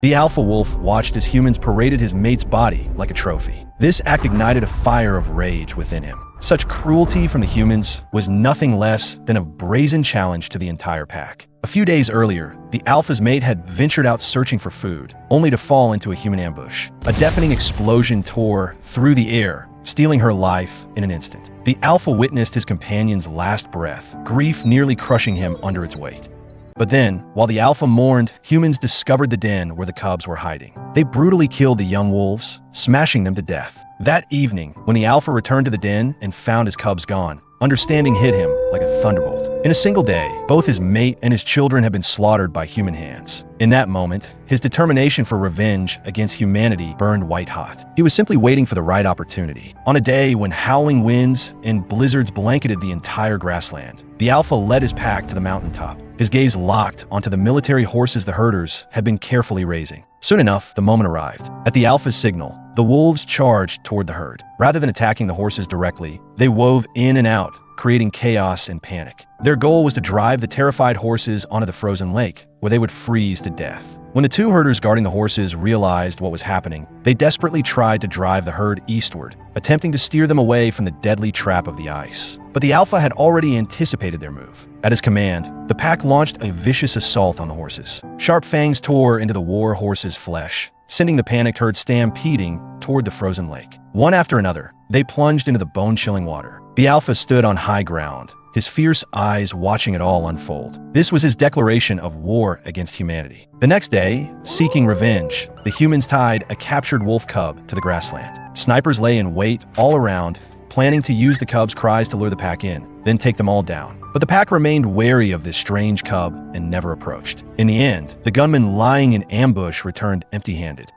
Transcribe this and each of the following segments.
The alpha wolf watched as humans paraded his mate's body like a trophy. This act ignited a fire of rage within him. Such cruelty from the humans was nothing less than a brazen challenge to the entire pack. A few days earlier, the alpha's mate had ventured out searching for food, only to fall into a human ambush. A deafening explosion tore through the air, stealing her life in an instant. The alpha witnessed his companion's last breath, grief nearly crushing him under its weight. But then, while the alpha mourned, humans discovered the den where the cubs were hiding. They brutally killed the young wolves, smashing them to death. That evening, when the alpha returned to the den and found his cubs gone, understanding hit him like a thunderbolt. In a single day, both his mate and his children had been slaughtered by human hands. In that moment, his determination for revenge against humanity burned white hot. He was simply waiting for the right opportunity. On a day when howling winds and blizzards blanketed the entire grassland, the alpha led his pack to the mountaintop, his gaze locked onto the military horses the herders had been carefully raising. Soon enough, the moment arrived. At the alpha's signal, the wolves charged toward the herd. Rather than attacking the horses directly, they wove in and out, creating chaos and panic. Their goal was to drive the terrified horses onto the frozen lake, where they would freeze to death. When the two herders guarding the horses realized what was happening, they desperately tried to drive the herd eastward, attempting to steer them away from the deadly trap of the ice. But the alpha had already anticipated their move. At his command, the pack launched a vicious assault on the horses. Sharp fangs tore into the war horses' flesh, sending the panicked herd stampeding toward the frozen lake. One after another, they plunged into the bone-chilling water. The alpha stood on high ground, his fierce eyes watching it all unfold. This was his declaration of war against humanity. The next day, seeking revenge, the humans tied a captured wolf cub to the grassland. Snipers lay in wait all around, planning to use the cub's cries to lure the pack in, then take them all down. But the pack remained wary of this strange cub and never approached. In the end, the gunman lying in ambush returned empty-handed.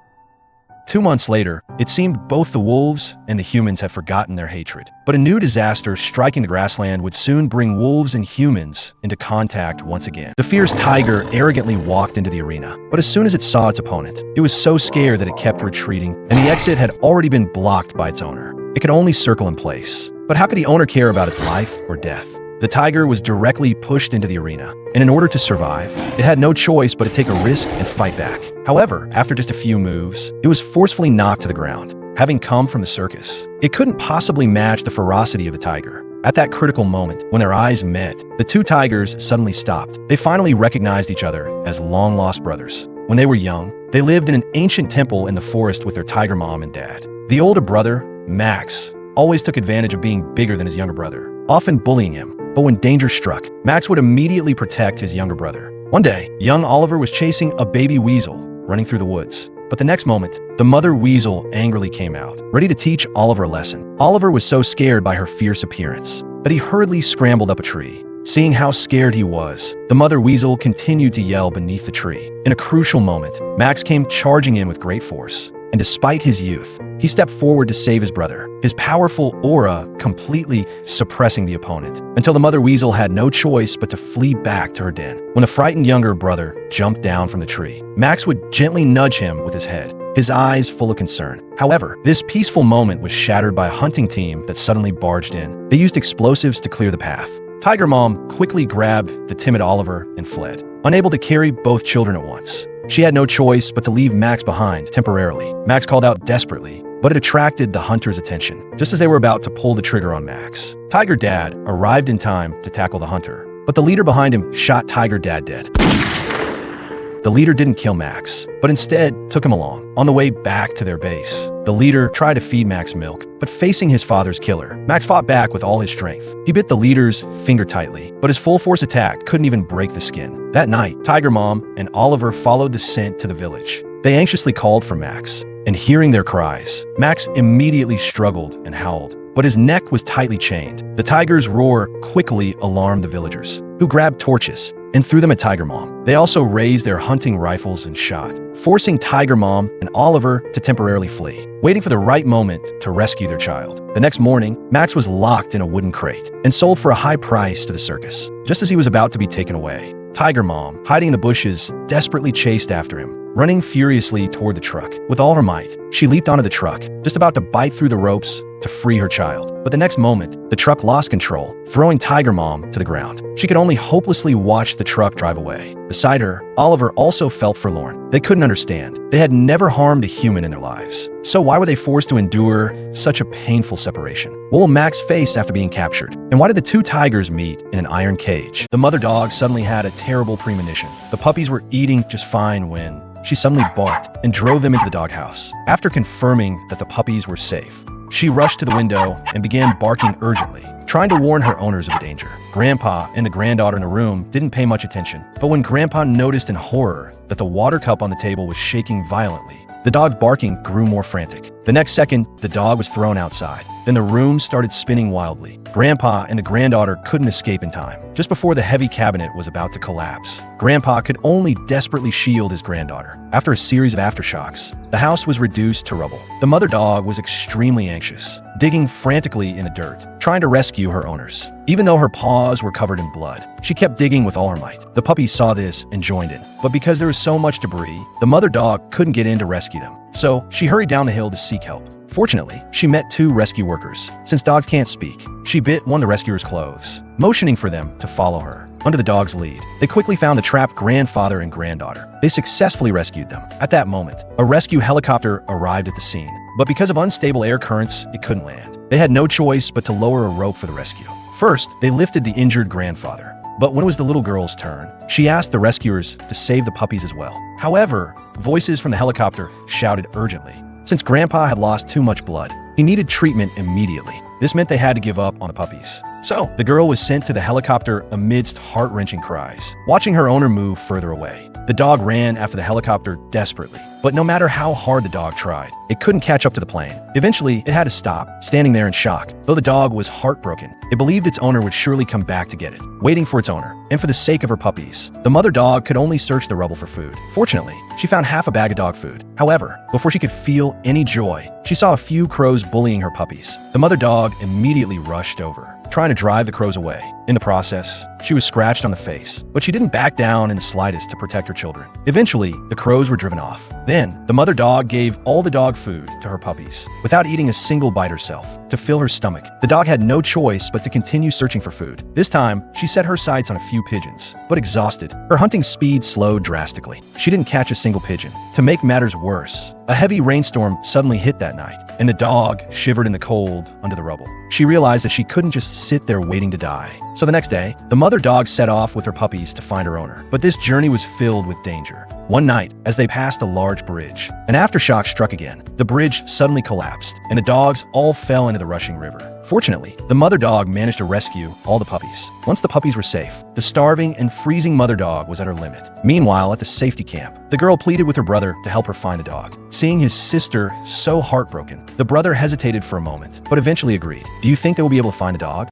2 months later, it seemed both the wolves and the humans had forgotten their hatred. But a new disaster striking the grassland would soon bring wolves and humans into contact once again. The fierce tiger arrogantly walked into the arena, but as soon as it saw its opponent, it was so scared that it kept retreating, and the exit had already been blocked by its owner. It could only circle in place. But how could the owner care about its life or death? The tiger was directly pushed into the arena, and in order to survive, it had no choice but to take a risk and fight back. However, after just a few moves, it was forcefully knocked to the ground. Having come from the circus, it couldn't possibly match the ferocity of the tiger. At that critical moment, when their eyes met, the two tigers suddenly stopped. They finally recognized each other as long-lost brothers. When they were young, they lived in an ancient temple in the forest with their tiger mom and dad. The older brother, Max, always took advantage of being bigger than his younger brother, often bullying him. But when danger struck, Max would immediately protect his younger brother. One day, young Oliver was chasing a baby weasel running through the woods. But the next moment, the mother weasel angrily came out, ready to teach Oliver a lesson. Oliver was so scared by her fierce appearance that he hurriedly scrambled up a tree. Seeing how scared he was, the mother weasel continued to yell beneath the tree. In a crucial moment, Max came charging in with great force. And despite his youth, he stepped forward to save his brother, his powerful aura completely suppressing the opponent, until the mother weasel had no choice but to flee back to her den. When the frightened younger brother jumped down from the tree, Max would gently nudge him with his head, his eyes full of concern. However, this peaceful moment was shattered by a hunting team that suddenly barged in. They used explosives to clear the path. Tiger Mom quickly grabbed the timid Oliver and fled, unable to carry both children at once. She had no choice but to leave Max behind temporarily. Max called out desperately, but it attracted the hunter's attention. Just as they were about to pull the trigger on Max, Tiger Dad arrived in time to tackle the hunter, but the leader behind him shot Tiger Dad dead. The leader didn't kill Max, but instead took him along. On the way back to their base, the leader tried to feed Max milk, but facing his father's killer, Max fought back with all his strength. He bit the leader's finger tightly, but his full-force attack couldn't even break the skin. That night, Tiger Mom and Oliver followed the scent to the village. They anxiously called for Max, and hearing their cries, Max immediately struggled and howled, but his neck was tightly chained. The tiger's roar quickly alarmed the villagers, who grabbed torches and threw them at Tiger Mom. They also raised their hunting rifles and shot, forcing Tiger Mom and Oliver to temporarily flee, waiting for the right moment to rescue their child. The next morning, Max was locked in a wooden crate and sold for a high price to the circus. Just as he was about to be taken away, Tiger Mom, hiding in the bushes, desperately chased after him, running furiously toward the truck. With all her might, she leaped onto the truck, just about to bite through the ropes to free her child. But the next moment, the truck lost control, throwing Tiger Mom to the ground. She could only hopelessly watch the truck drive away. Beside her, Oliver also felt forlorn. They couldn't understand. They had never harmed a human in their lives. So why were they forced to endure such a painful separation? What will Max face after being captured? And why did the two tigers meet in an iron cage? The mother dog suddenly had a terrible premonition. The puppies were eating just fine when she suddenly barked and drove them into the doghouse. After confirming that the puppies were safe, she rushed to the window and began barking urgently, trying to warn her owners of the danger. Grandpa and the granddaughter in the room didn't pay much attention, but when Grandpa noticed in horror that the water cup on the table was shaking violently, the dog's barking grew more frantic. The next second, the dog was thrown outside. Then the room started spinning wildly. Grandpa and the granddaughter couldn't escape in time. Just before the heavy cabinet was about to collapse, Grandpa could only desperately shield his granddaughter. After a series of aftershocks, the house was reduced to rubble. The mother dog was extremely anxious, digging frantically in the dirt, trying to rescue her owners. Even though her paws were covered in blood, she kept digging with all her might. The puppies saw this and joined in. But because there was so much debris, the mother dog couldn't get in to rescue them. So she hurried down the hill to seek help. Fortunately, she met two rescue workers. Since dogs can't speak, she bit one of the rescuers' clothes, motioning for them to follow her. Under the dog's lead, they quickly found the trapped grandfather and granddaughter. They successfully rescued them. At that moment, a rescue helicopter arrived at the scene, but because of unstable air currents, it couldn't land. They had no choice but to lower a rope for the rescue. First, they lifted the injured grandfather, but when it was the little girl's turn, she asked the rescuers to save the puppies as well. However, voices from the helicopter shouted urgently. Since Grandpa had lost too much blood, he needed treatment immediately. This meant they had to give up on the puppies. So, the girl was sent to the helicopter amidst heart-wrenching cries. Watching her owner move further away, the dog ran after the helicopter desperately. But no matter how hard the dog tried, it couldn't catch up to the plane. Eventually, it had to stop, standing there in shock. Though the dog was heartbroken, it believed its owner would surely come back to get it, waiting for its owner. And for the sake of her puppies, the mother dog could only search the rubble for food. Fortunately, she found half a bag of dog food. However, before she could feel any joy, she saw a few crows bullying her puppies. The mother dog immediately rushed over, trying to drive the crows away. In the process, she was scratched on the face, but she didn't back down in the slightest to protect her children. Eventually, the crows were driven off. Then, the mother dog gave all the dog food to her puppies, without eating a single bite herself, to fill her stomach. The dog had no choice but to continue searching for food. This time, she set her sights on a few pigeons, but exhausted, her hunting speed slowed drastically. She didn't catch a single pigeon. To make matters worse, a heavy rainstorm suddenly hit that night, and the dog shivered in the cold under the rubble. She realized that she couldn't just sit there waiting to die. So the next day, the mother dog set off with her puppies to find her owner. But this journey was filled with danger. One night, as they passed a large bridge, an aftershock struck again. The bridge suddenly collapsed, and the dogs all fell into the rushing river. Fortunately, the mother dog managed to rescue all the puppies. Once the puppies were safe, the starving and freezing mother dog was at her limit. Meanwhile, at the safety camp, the girl pleaded with her brother to help her find a dog. Seeing his sister so heartbroken, the brother hesitated for a moment, but eventually agreed. Do you think they will be able to find a dog?